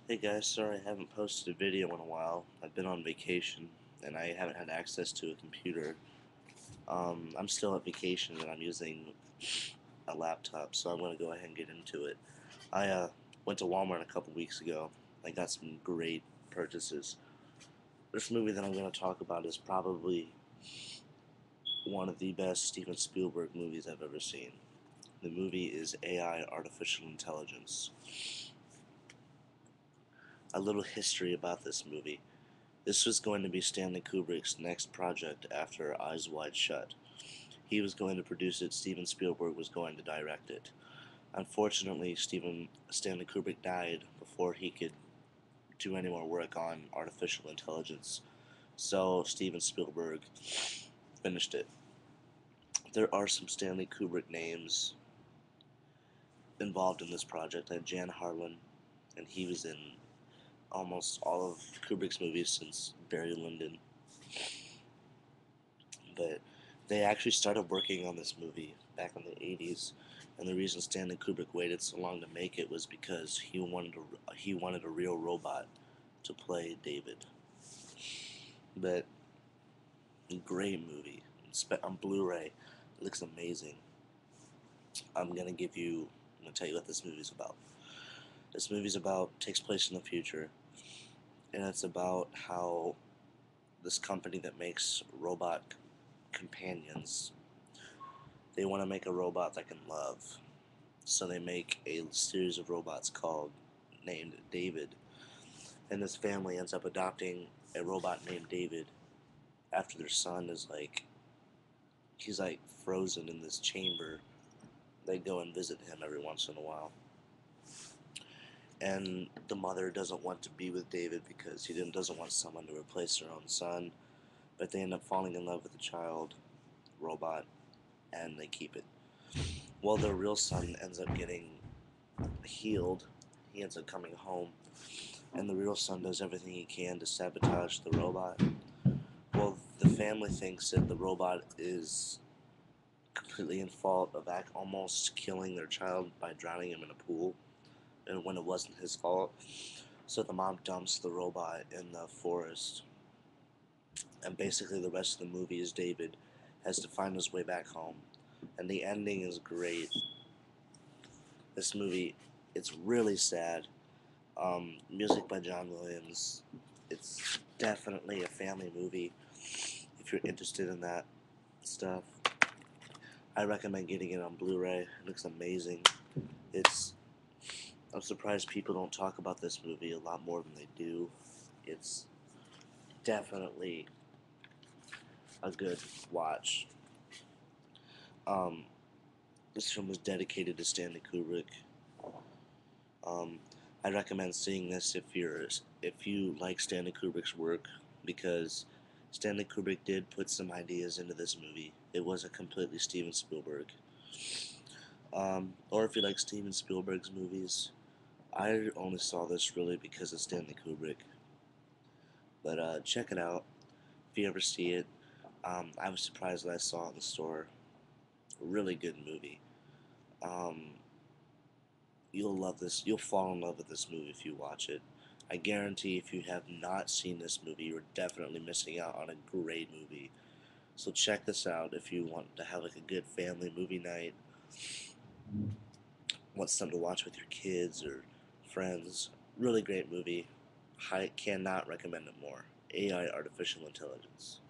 Hey guys, sorry I haven't posted a video in a while. I've been on vacation and I haven't had access to a computer. I'm still at vacation and I'm using a laptop, so I'm going to go ahead and get into it. I went to Walmart a couple weeks ago. I got some great purchases. This movie that I'm going to talk about is probably one of the best Steven Spielberg movies I've ever seen. The movie is AI, Artificial Intelligence. A little history about this movie. This was going to be Stanley Kubrick's next project after Eyes Wide Shut. He was going to produce it, Steven Spielberg was going to direct it. Unfortunately, Stanley Kubrick died before he could do any more work on artificial intelligence, so Steven Spielberg finished it. There are some Stanley Kubrick names involved in this project, like Jan Harlan, and he was in almost all of Kubrick's movies since Barry Lyndon. But they actually started working on this movie back in the 80s, and the reason Stanley Kubrick waited so long to make it was because he wanted a real robot to play David. But great movie. On Blu-ray, it looks amazing. I'm gonna tell you what this movie's about. This movie's about takes place in the future, and it's about how this company that makes robot companions, they want to make a robot that can love. So they make a series of robots named David, and this family ends up adopting a robot named David after their son is he's like frozen in this chamber. They go and visit him every once in a while, and the mother doesn't want to be with David because doesn't want someone to replace her own son. But they end up falling in love with the child robot, and they keep it. Well, their real son ends up getting healed. He ends up coming home, and the real son does everything he can to sabotage the robot. Well, the family thinks that the robot is completely in fault of almost killing their child by drowning him in a pool, and when it wasn't his fault. So the mom dumps the robot in the forest, and basically the rest of the movie is David has to find his way back home, and the ending is great. This movie, it's really sad. Music by John Williams. It's definitely a family movie if you're interested in that stuff. I recommend getting it on Blu-ray. It looks amazing. It's I'm surprised people don't talk about this movie a lot more than they do. It's definitely a good watch. Um, this film was dedicated to Stanley Kubrick. Um, I recommend seeing this if you like Stanley Kubrick's work, because Stanley Kubrick did put some ideas into this movie. It wasn't completely Steven Spielberg. Or if you like Steven Spielberg's movies, I only saw this really because of Stanley Kubrick. But check it out if you ever see it. I was surprised that I saw it in the store. A really good movie. Um, you'll love this. You'll fall in love with this movie if you watch it. I guarantee if you have not seen this movie, you're definitely missing out on a great movie. So check this out if you want to have like a good family movie night, want something to watch with your kids or friends. Really great movie. I cannot recommend it more. AI, Artificial Intelligence.